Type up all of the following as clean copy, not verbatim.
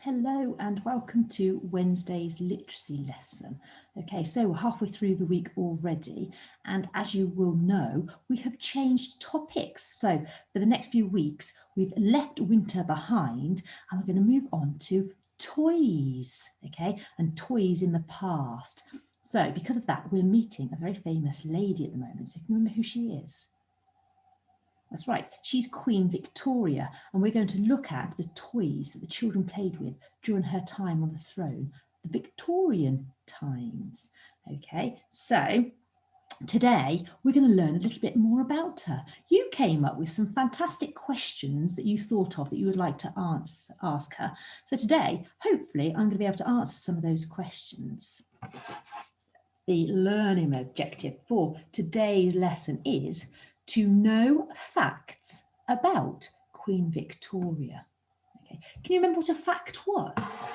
Hello and welcome to Wednesday's literacy lesson. Okay, so we're halfway through the week already, and as you will know, we have changed topics. So for the next few weeks, we've left winter behind and we're going to move on to toys, okay, and toys in the past. So because of that, we're meeting a very famous lady at the moment. So you can remember who she is. That's right, she's Queen Victoria, and we're going to look at the toys that the children played with during her time on the throne, the Victorian times. Okay, so today we're going to learn a little bit more about her. You came up with some fantastic questions that you thought of that you would like to ask her. So today, hopefully, I'm going to be able to answer some of those questions. The learning objective for today's lesson is to know facts about Queen Victoria. Okay. Can you remember what a fact was?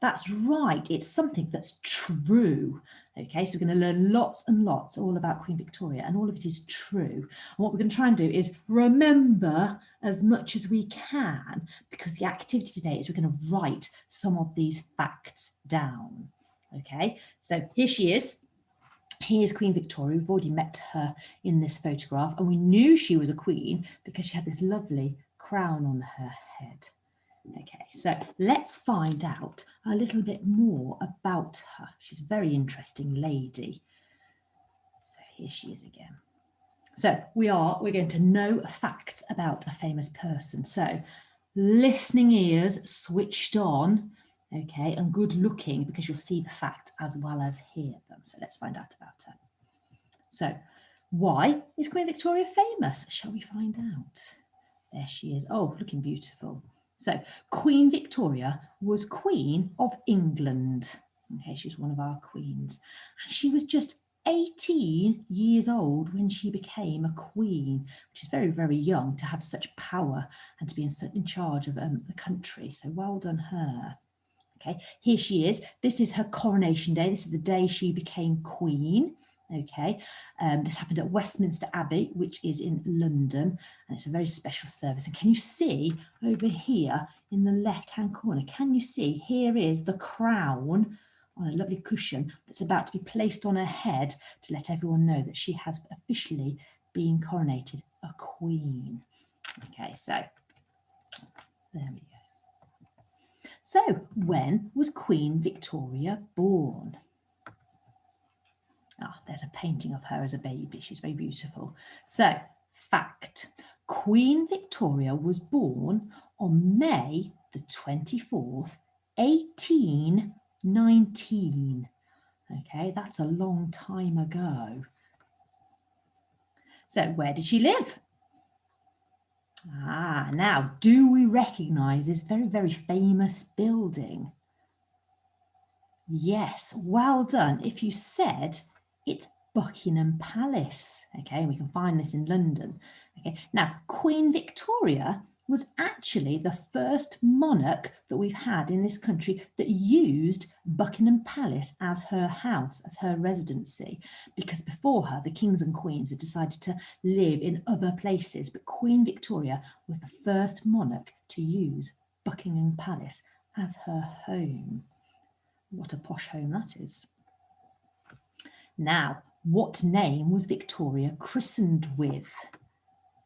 That's right, it's something that's true. Okay, so we're going to learn lots and lots all about Queen Victoria, and all of it is true. And what we're going to try and do is remember as much as we can, because the activity today is we're going to write some of these facts down. Okay, so here she is. Here's Queen Victoria. We've already met her in this photograph, and we knew she was a queen because she had this lovely crown on her head. Okay, so let's find out a little bit more about her. She's a very interesting lady. So here she is again. So we're going to know facts about a famous person. So listening ears switched on, okay, and good looking, because you'll see the fact as well as hear them. So let's find out about her. So why is Queen Victoria famous? Shall we find out? There she is. Oh, looking beautiful. So Queen Victoria was Queen of England. Okay, she was one of our queens. And she was just 18 years old when she became a queen, which is very, very young to have such power and to be in charge of the country. So well done her. Okay, here she is. This is her coronation day. This is the day she became queen. Okay, this happened at Westminster Abbey, which is in London, and it's a very special service. And can you see over here in the left-hand corner, can you see here is the crown on a lovely cushion that's about to be placed on her head to let everyone know that she has officially been coronated a queen. Okay, so there we go. So when was Queen Victoria born? Ah, there's a painting of her as a baby. She's very beautiful. So, fact. Queen Victoria was born on May the 24th, 1819. Okay, that's a long time ago. So, where did she live? Ah, now, do we recognise this very, very famous building? Yes, well done. If you said it's Buckingham Palace, okay, we can find this in London. Okay, now Queen Victoria was actually the first monarch that we've had in this country that used Buckingham Palace as her house, as her residency, because before her, the kings and queens had decided to live in other places, but Queen Victoria was the first monarch to use Buckingham Palace as her home. What a posh home that is. Now, what name was Victoria christened with?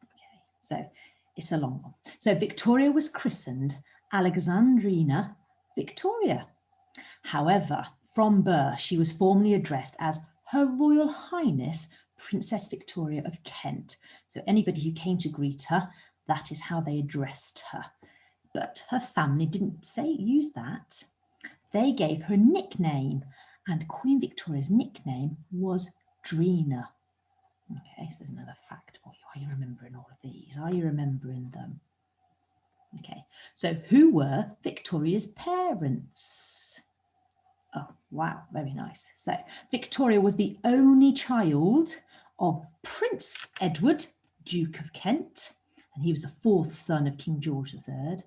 Okay, so it's a long one. So Victoria was christened Alexandrina Victoria. However, from birth, she was formally addressed as Her Royal Highness Princess Victoria of Kent. So anybody who came to greet her, that is how they addressed her. But her family didn't use that. They gave her a nickname, and Queen Victoria's nickname was Drina. Okay, so there's another fact for you. Are you remembering all of these? Are you remembering them? Okay, so who were Victoria's parents? Oh, wow, very nice. So Victoria was the only child of Prince Edward, Duke of Kent, and he was the fourth son of King George III,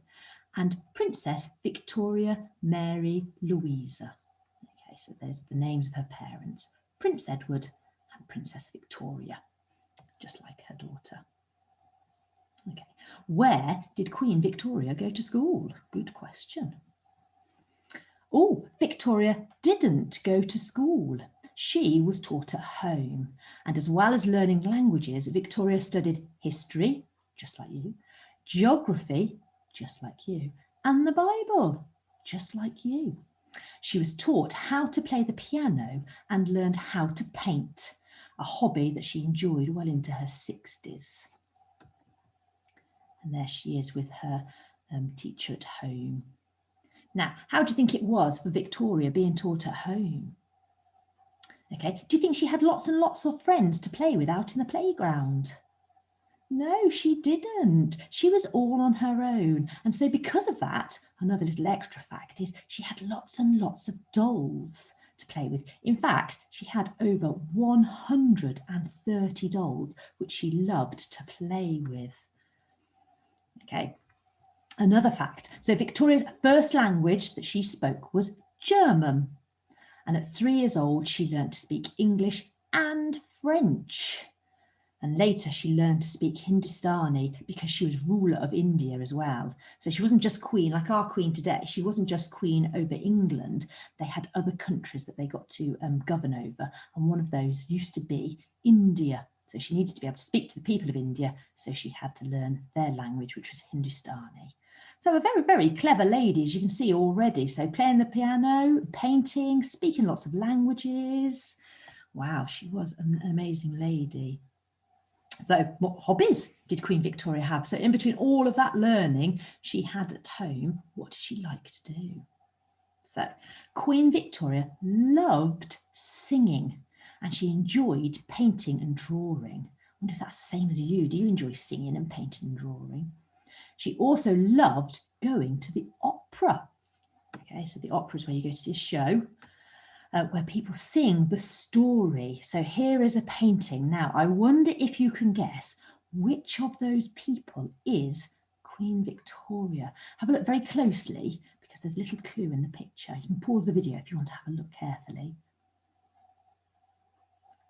and Princess Victoria Mary Louisa. Okay, so there's the names of her parents, Prince Edward and Princess Victoria, just like her daughter. Okay. Where did Queen Victoria go to school? Good question. Oh, Victoria didn't go to school. She was taught at home. And as well as learning languages, Victoria studied history, just like you, geography, just like you, and the Bible, just like you. She was taught how to play the piano and learned how to paint, a hobby that she enjoyed well into her 60s. And there she is with her teacher at home. Now, how do you think it was for Victoria being taught at home? Okay, do you think she had lots and lots of friends to play with out in the playground? No, she didn't. She was all on her own. And so because of that, another little extra fact is she had lots and lots of dolls to play with. In fact, she had over 130 dolls, which she loved to play with. Okay, another fact. So Victoria's first language that she spoke was German. And at 3 years old, she learned to speak English and French. And later she learned to speak Hindustani because she was ruler of India as well. So she wasn't just queen like our queen today. She wasn't just queen over England. They had other countries that they got to govern over. And one of those used to be India. So she needed to be able to speak to the people of India. So she had to learn their language, which was Hindustani. So a very, very clever lady, as you can see already. So playing the piano, painting, speaking lots of languages. Wow, she was an amazing lady. So what hobbies did Queen Victoria have? So in between all of that learning she had at home, what did she like to do? So Queen Victoria loved singing and she enjoyed painting and drawing. I wonder if that's the same as you. Do you enjoy singing and painting and drawing? She also loved going to the opera. Okay, so the opera is where you go to see a show. Where people sing the story. So here is a painting. Now, I wonder if you can guess which of those people is Queen Victoria. Have a look very closely because there's a little clue in the picture. You can pause the video if you want to have a look carefully.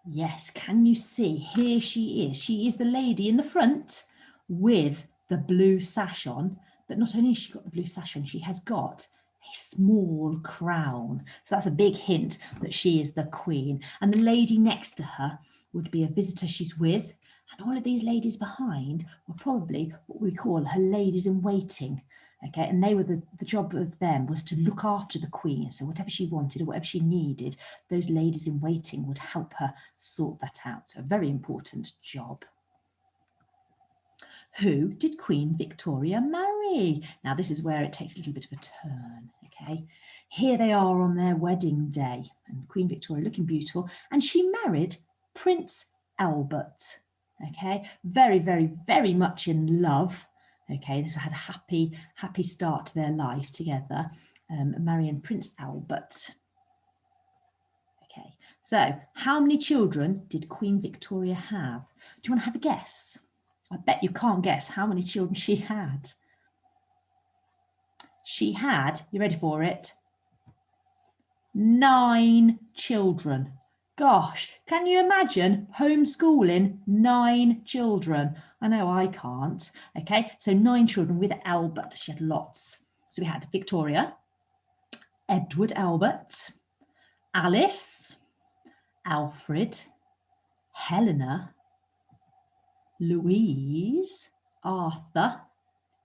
Yes, can you see? Here she is. She is the lady in the front with the blue sash on. But not only has she got the blue sash on, she has got a small crown. So that's a big hint that she is the queen. And the lady next to her would be a visitor she's with. And all of these ladies behind were probably what we call her ladies in waiting. Okay, and they were the job of them was to look after the queen. So whatever she wanted or whatever she needed, those ladies in waiting would help her sort that out. So a very important job. Who did Queen Victoria marry? Now this is where it takes a little bit of a turn, okay? Here they are on their wedding day and Queen Victoria looking beautiful and she married Prince Albert, okay? Very, very, very much in love, okay? This had a happy start to their life together, marrying Prince Albert. Okay, so how many children did Queen Victoria have? Do you want to have a guess? I bet you can't guess how many children she had. She had, you ready for it? 9 children. Gosh, can you imagine homeschooling 9 children? I know I can't. Okay, so 9 children with Albert. She had lots. So we had Victoria, Edward Albert, Alice, Alfred, Helena, Louise, Arthur,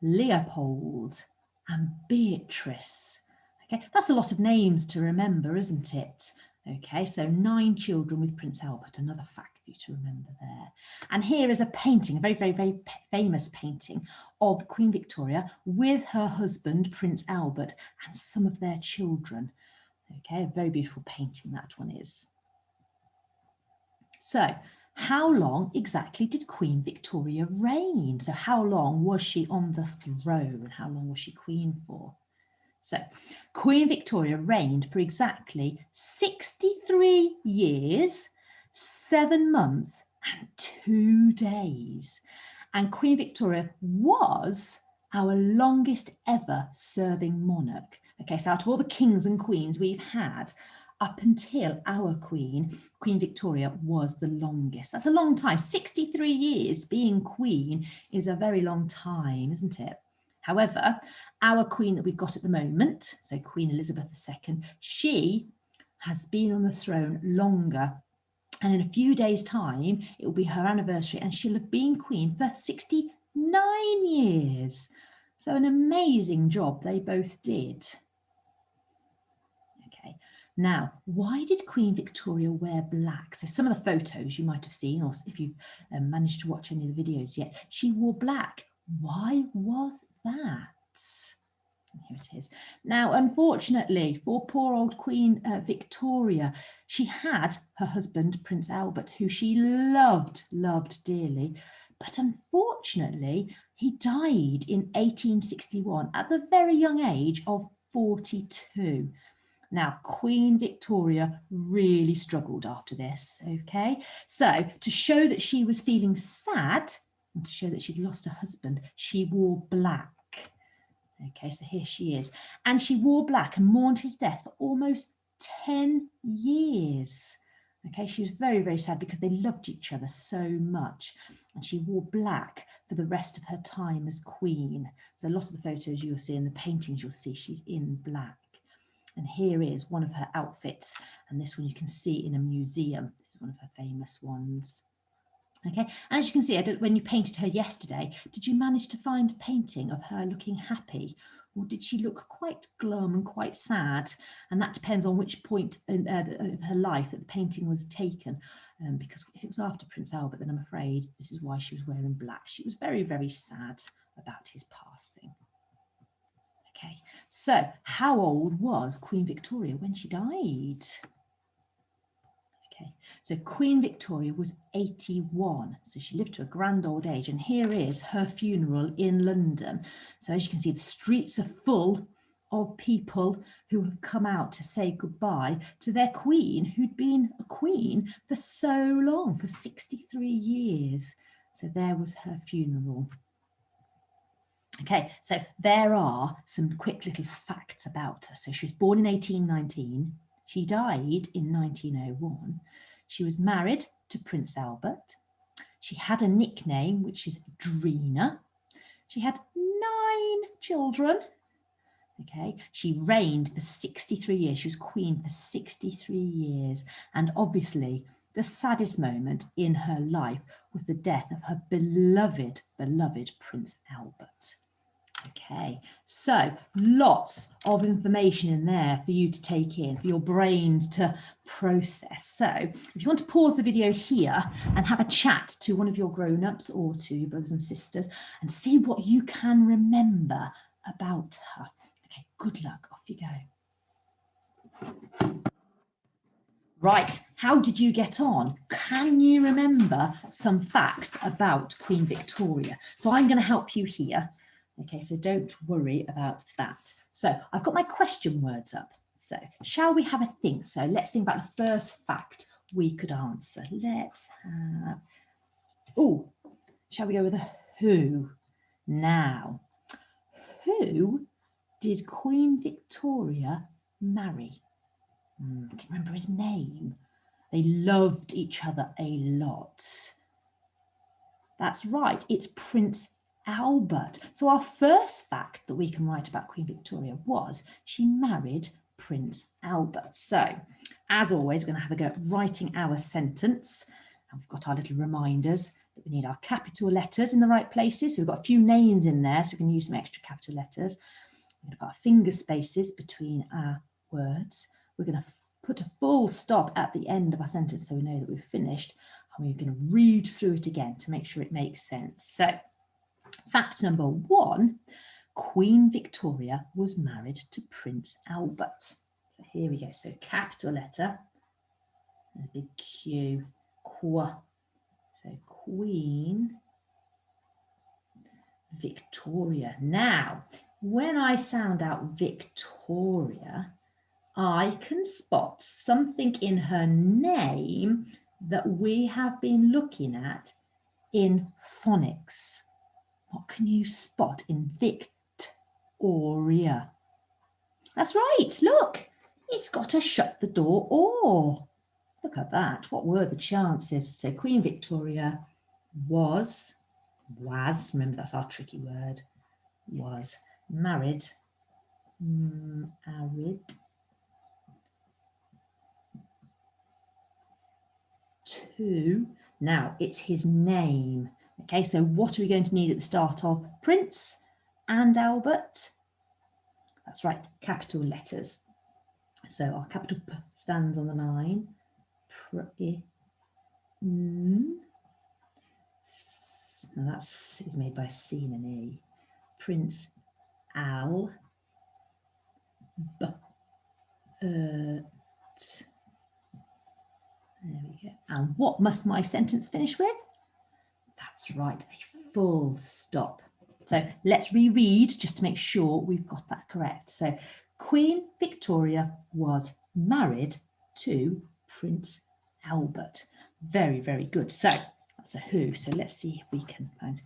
Leopold, and Beatrice. Okay, that's a lot of names to remember, isn't it? Okay, so 9 children with Prince Albert, another fact for you to remember there. And here is a painting, a very, very, very famous painting of Queen Victoria with her husband, Prince Albert, and some of their children. Okay, a very beautiful painting that one is. So, how long exactly did Queen Victoria reign? So how long was she on the throne? How long was she queen for? So Queen Victoria reigned for exactly 63 years, 7 months and 2 days. And Queen Victoria was our longest ever serving monarch. Okay, so out of all the kings and queens we've had, up until our Queen, Queen Victoria, was the longest. That's a long time. 63 years being Queen is a very long time, isn't it? However, our Queen that we've got at the moment, so Queen Elizabeth II, she has been on the throne longer. And in a few days' time, it will be her anniversary, and she'll have been Queen for 69 years. So an amazing job they both did. Okay, now, why did Queen Victoria wear black? So some of the photos you might have seen, or if you've managed to watch any of the videos yet, she wore black. Why was that? Here it is. Now, unfortunately, for poor old Queen Victoria, she had her husband, Prince Albert, who she loved dearly. But unfortunately, he died in 1861 at the very young age of 42. Now, Queen Victoria really struggled after this, okay? So to show that she was feeling sad and to show that she'd lost her husband, she wore black. Okay, so here she is. And she wore black and mourned his death for almost 10 years. Okay, she was very, very sad because they loved each other so much. And she wore black for the rest of her time as Queen. So a lot of the photos you'll see and the paintings you'll see, she's in black. And here is one of her outfits. And this one you can see in a museum. This is one of her famous ones. Okay, as you can see, when you painted her yesterday, did you manage to find a painting of her looking happy? Or did she look quite glum and quite sad? And that depends on which point of her life that the painting was taken. Because if it was after Prince Albert, then I'm afraid this is why she was wearing black. She was very, very sad about his passing. Okay, so how old was Queen Victoria when she died? Okay, so Queen Victoria was 81, so she lived to a grand old age, and here is her funeral in London. So as you can see, the streets are full of people who have come out to say goodbye to their queen, who'd been a queen for so long, for 63 years. So there was her funeral. Okay, so there are some quick little facts about her. So she was born in 1819. She died in 1901. She was married to Prince Albert. She had a nickname, which is Drina. She had 9 children. Okay, she reigned for 63 years. She was queen for 63 years. And obviously, the saddest moment in her life was the death of her beloved Prince Albert. Okay, so lots of information in there for you to take in, for your brains to process. So if you want to pause the video here and have a chat to one of your grown-ups or to your brothers and sisters and see what you can remember about her. Okay, good luck. Off you go. Right, how did you get on? Can you remember some facts about Queen Victoria? So I'm going to help you here. Okay, so don't worry about that. So I've got my question words up. So shall we have a think? So let's think about the first fact we could answer. Let's have, oh, shall we go with a who? Now, who did Queen Victoria marry? I can't remember his name. They loved each other a lot. That's right, it's Prince Albert. So our first fact that we can write about Queen Victoria was she married Prince Albert. So as always, we're going to have a go at writing our sentence. And we've got our little reminders that we need our capital letters in the right places. So we've got a few names in there, so we can use some extra capital letters. We're going to put our finger spaces between our words. We're going to put a full stop at the end of our sentence so we know that we've finished. And we're going to read through it again to make sure it makes sense. So fact number 1, Queen Victoria was married to Prince Albert. So here we go. So capital letter, and a big Q, Qu. So Queen Victoria. Now, when I sound out Victoria, I can spot something in her name that we have been looking at in phonics. What can you spot in Victoria? That's right, look. It's got to shut the door or. Look at that. What were the chances? So Queen Victoria was, remember that's our tricky word, was married to, now it's his name. Okay, so what are we going to need at the start of Prince and Albert? That's right, capital letters. So our capital P stands on the line. Now that is made by a C and an E. Prince Al. There we go. And what must my sentence finish with? That's right, a full stop. So let's reread just to make sure we've got that correct. So Queen Victoria was married to Prince Albert. Very, very good. So that's a who. So let's see if we can find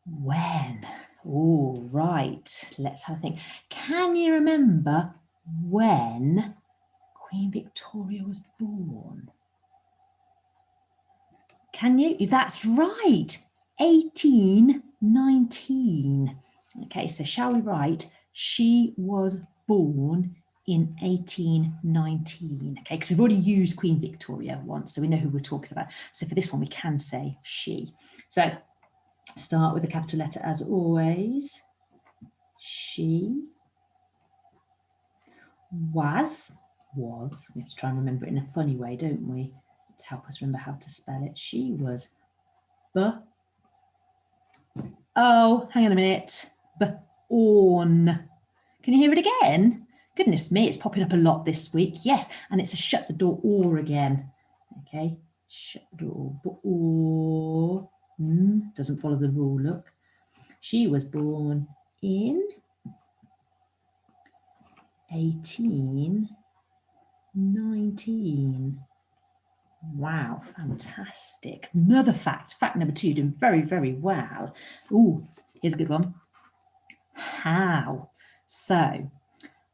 when. All right, let's have a think. Can you remember when Queen Victoria was born? Can you? That's right, 1819. Okay, so shall we write, she was born in 1819. Okay, because we've already used Queen Victoria once, so we know who we're talking about. So for this one, we can say she. So start with a capital letter as always. She was. We have to try and remember it in a funny way, don't we? To help us remember how to spell it. She was oh, hang on a minute. Born. Can you hear it again? Goodness me, it's popping up a lot this week. Yes, and it's a shut the door or again. Okay, shut the door, or doesn't follow the rule, look. She was born in 1819. Wow, fantastic. Another fact, fact number 2, doing very, very well. Oh, here's a good one. How? So,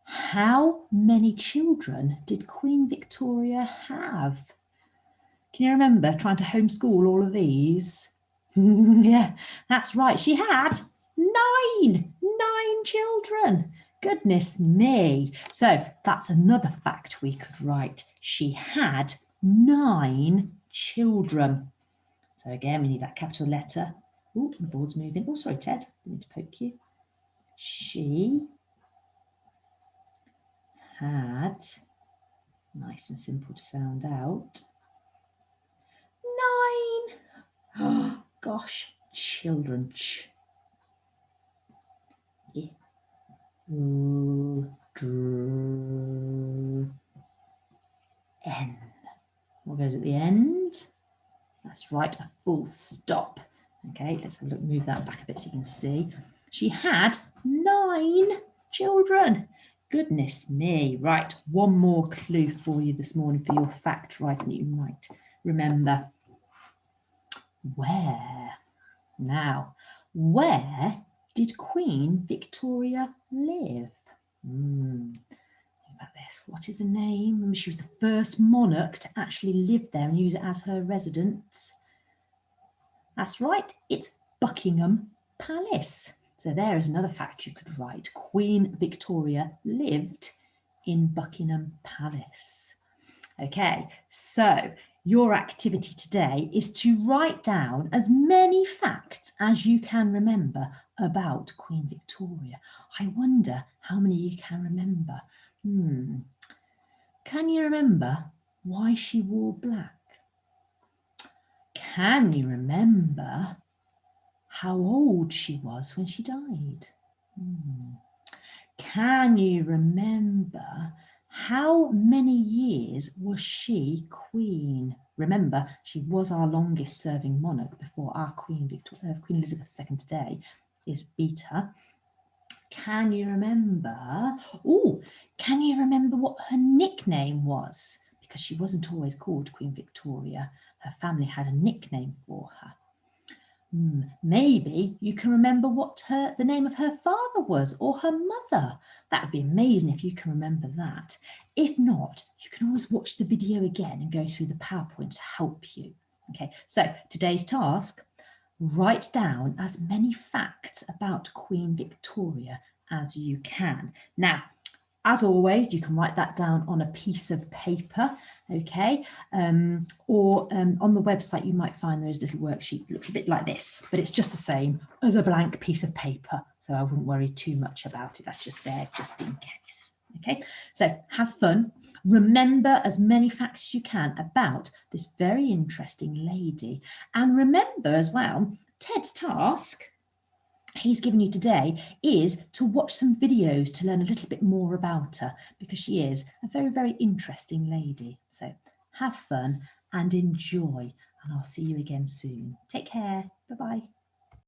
how many children did Queen Victoria have? Can you remember trying to homeschool all of these? Yeah, that's right. She had 9 children. Goodness me. So that's another fact we could write. She had 9 children. So again, we need that capital letter. Oh, the board's moving. Oh, sorry, Ted. I need to poke you. She had, nice and simple to sound out, 9. Oh, gosh, children. N. What goes at the end? That's right, a full stop. Okay, let's have a look, move that back a bit so you can see. She had 9 children. Goodness me. Right, one more clue for you this morning for your fact writing that you might remember. Where? Now, where did Queen Victoria live? Think about this. What is the name? Remember, she was the first monarch to actually live there and use it as her residence. That's right, it's Buckingham Palace. So there is another fact you could write. Queen Victoria lived in Buckingham Palace. Okay, so your activity today is to write down as many facts as you can remember about Queen Victoria. I wonder how many you can remember. Can you remember why she wore black? Can you remember how old she was when she died? Can you remember how many years was she queen? Remember, she was our longest serving monarch before our Queen Elizabeth II today is beat her. Can you remember? Oh, can you remember what her nickname was? Because she wasn't always called Queen Victoria. Her family had a nickname for her. Maybe you can remember what the name of her father was or her mother. That would be amazing if you can remember that. If not, you can always watch the video again and go through the PowerPoint to help you. Okay, so today's task, write down as many facts about Queen Victoria as you can. Now, as always, you can write that down on a piece of paper, okay? Or on the website, you might find there is a little worksheet that looks a bit like this, but it's just the same as a blank piece of paper. So I wouldn't worry too much about it. That's just there just in case, okay? So have fun. Remember as many facts as you can about this very interesting lady. And remember as well, Ted's task he's given you today is to watch some videos to learn a little bit more about her, because she is a very, very interesting lady. So have fun and enjoy, and I'll see you again soon. Take care. Bye-bye.